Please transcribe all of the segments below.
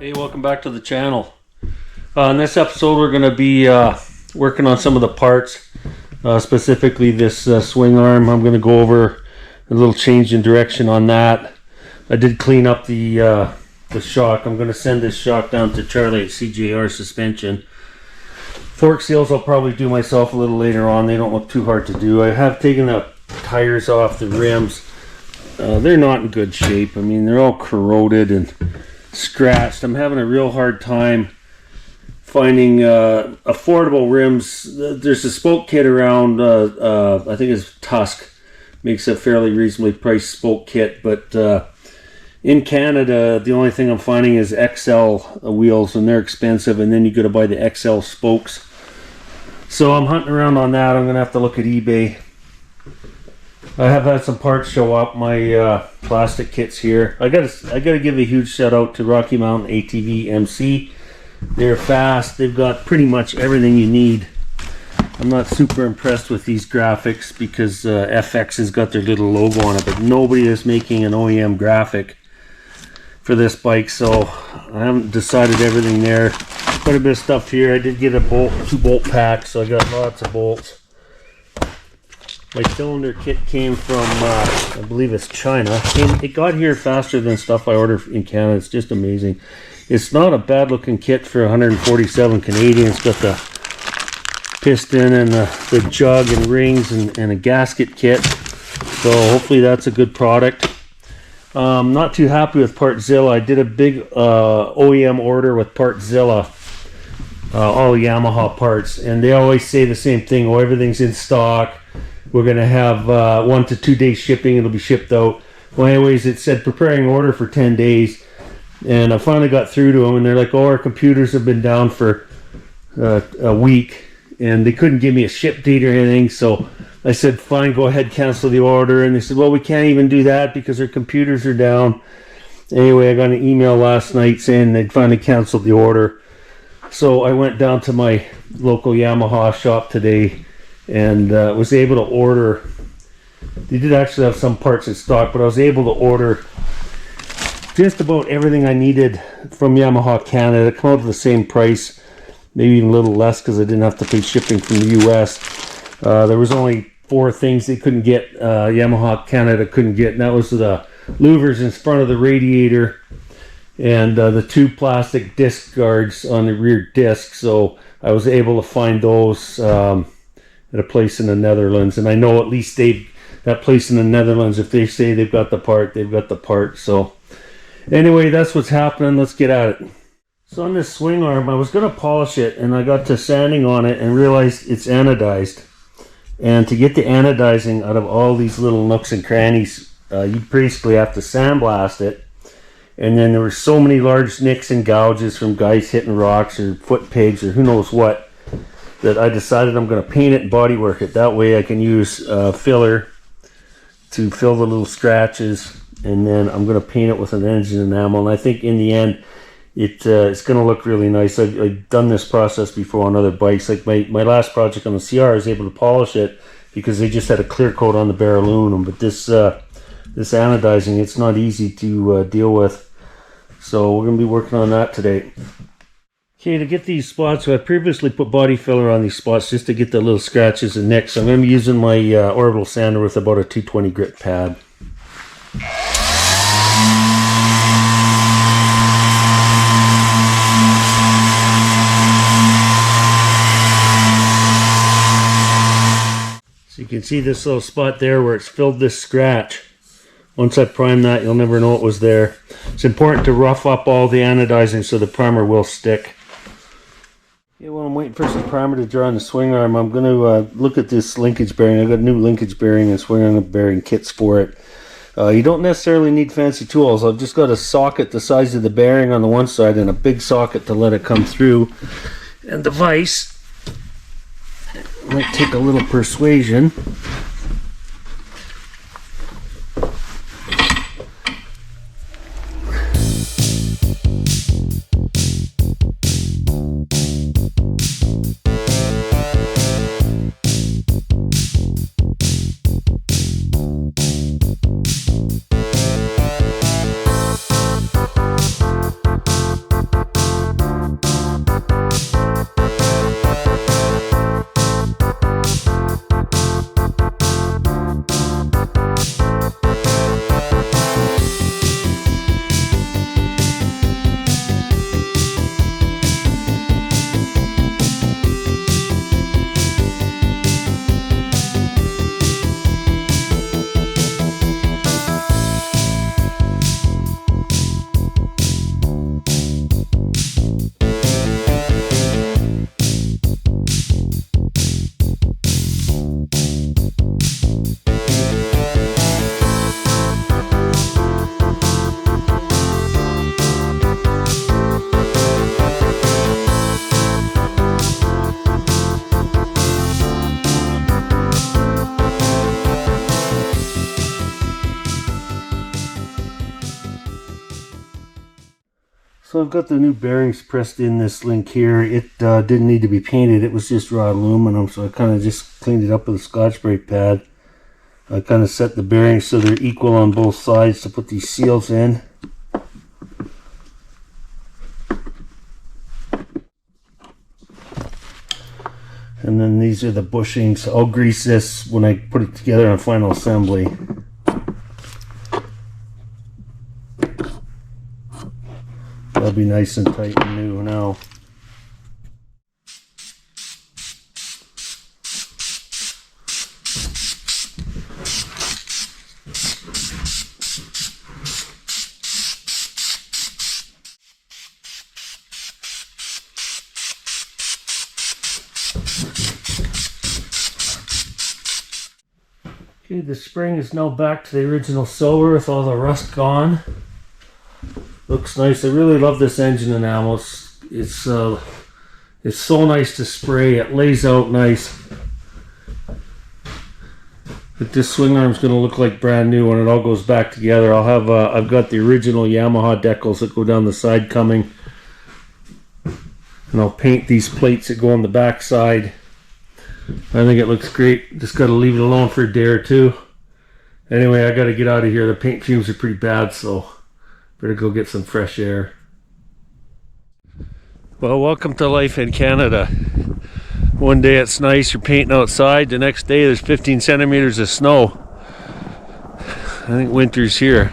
Hey, welcome back to the channel. In this episode we're going to be working on some of the parts, specifically this swing arm. I'm going to go over a little change in direction on that. I did clean up the shock. I'm going to send this shock down to Charlie at CJR Suspension. Fork seals I'll probably do myself a little later on. They don't look too hard to do. I have taken the tires off the rims. They're not in good shape. I mean, they're all corroded and scratched. I'm having a real hard time finding affordable rims. There's a spoke kit around, I think it's Tusk, makes a fairly reasonably priced spoke kit, but in Canada the only thing I'm finding is XL wheels, and they're expensive, and then you got to buy the XL spokes. So I'm hunting around on that. I'm gonna have to look at eBay. I have had some parts show up, my plastic kits here. I gotta give a huge shout out to Rocky Mountain ATV MC. They're fast. They've got pretty much everything you need. I'm not super impressed with these graphics because FX has got their little logo on it, but nobody is making an OEM graphic for this bike, so I haven't decided everything there. Quite a bit of stuff here. I did get a two bolt pack, so I got lots of bolts. My cylinder kit came from, I believe it's China. It got here faster than stuff I ordered in Canada. It's just amazing. It's not a bad looking kit for 147 Canadian. It's got the piston and the jug and rings and a gasket kit. So hopefully that's a good product. Not too happy with Partzilla. I did a big OEM order with Partzilla. All Yamaha parts. And they always say the same thing. Oh, everything's in stock. We're going to have 1 to 2 days shipping. It'll be shipped out. Well, anyways, it said preparing order for 10 days. And I finally got through to them, and they're like, oh, our computers have been down for a week. And they couldn't give me a ship date or anything. So I said, fine, go ahead, cancel the order. And they said, well, we can't even do that because our computers are down. Anyway, I got an email last night saying they'd finally canceled the order. So I went down to my local Yamaha shop today and was able to order. They did actually have some parts in stock, but I was able to order just about everything I needed from Yamaha Canada. It came out to the same price, maybe even a little less because I didn't have to pay shipping from the US. There was only 4 things they couldn't get, Yamaha Canada couldn't get, and that was the louvers in front of the radiator and the 2 plastic disc guards on the rear disc. So I was able to find those at a place in the Netherlands, and I know at least that place in the Netherlands, if they say they've got the part, they've got the part. So anyway, that's what's happening. Let's get at it. So on this swing arm, I was going to polish it, and I got to sanding on it and realized it's anodized. And to get the anodizing out of all these little nooks and crannies, you basically have to sandblast it. And then there were so many large nicks and gouges from guys hitting rocks or foot pegs or who knows what, that I decided I'm going to paint it and bodywork it. That way I can use filler to fill the little scratches, and then I'm going to paint it with an engine enamel. And I think in the end it's going to look really nice. I've done this process before on other bikes. Like my last project on the CR, I was able to polish it because they just had a clear coat on the bare aluminum. But this anodizing, it's not easy to deal with. So we're going to be working on that today. Okay, to get these spots, so I previously put body filler on these spots just to get the little scratches and nicks. So I'm going to be using my orbital sander with about a 220 grit pad. So you can see this little spot there where it's filled this scratch. Once I prime that, you'll never know it was there. It's important to rough up all the anodizing so the primer will stick. Okay, well, I'm waiting for some primer to dry on the swing arm. I'm going to look at this linkage bearing. I've got a new linkage bearing and swing arm bearing kits for it. You don't necessarily need fancy tools. I've just got a socket the size of the bearing on the one side and a big socket to let it come through. And the vise might take a little persuasion. So I've got the new bearings pressed in this link here. It didn't need to be painted. It was just raw aluminum, so I kind of just cleaned it up with a Scotch-Brite pad. I kind of set the bearings so they're equal on both sides to put these seals in. And then these are the bushings. I'll grease this when I put it together on final assembly. That'll be nice and tight and new now. Okay, the spring is now back to the original silver with all the rust gone. Looks nice. I really love this engine enamel. It's so nice to spray. It lays out nice. But this swing arm is going to look like brand new when it all goes back together. I'll have I've got the original Yamaha decals that go down the side coming, and I'll paint these plates that go on the back side. I think it looks great. Just got to leave it alone for a day or two. Anyway, I got to get out of here. The paint fumes are pretty bad, so better go get some fresh air. Well, welcome to life in Canada. One day it's nice, you're painting outside. The next day there's 15 centimeters of snow. I think winter's here.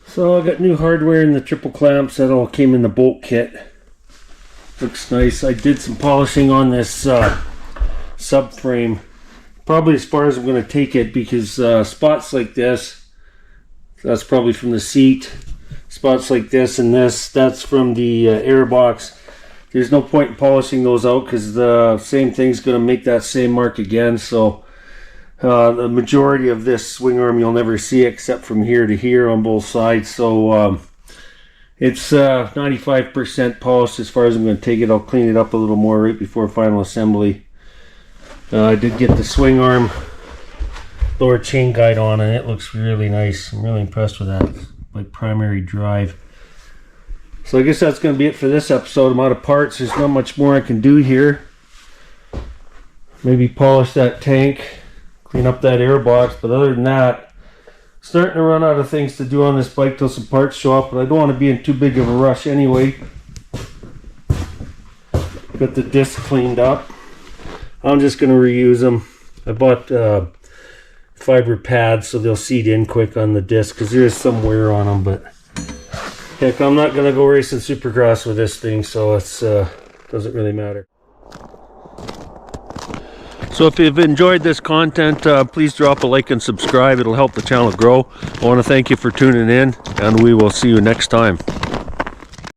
So I got new hardware in the triple clamps. That all came in the bolt kit. Looks nice. I did some polishing on this subframe. Probably as far as I'm going to take it, because spots like this, that's probably from the seat. Spots like this and this, that's from the air box. There's no point in polishing those out because the same thing's going to make that same mark again. So the majority of this swing arm you'll never see except from here to here on both sides. So it's 95% polished as far as I'm going to take it. I'll clean it up a little more right before final assembly. I did get the swing arm lower chain guide on, and it looks really nice. I'm really impressed with that. It's my primary drive. So I guess that's going to be it for this episode. I'm out of parts. There's not much more I can do here. Maybe polish that tank, clean up that air box, but other than that, starting to run out of things to do on this bike till some parts show up, but I don't want to be in too big of a rush anyway. Got the disc cleaned up. I'm just going to reuse them. I bought fiber pads so they'll seat in quick on the disc because there is some wear on them, but heck, I'm not going to go racing Supercross with this thing, so it's doesn't really matter. So if you've enjoyed this content, please drop a like and subscribe. It'll help the channel grow. I want to thank you for tuning in, and we will see you next time.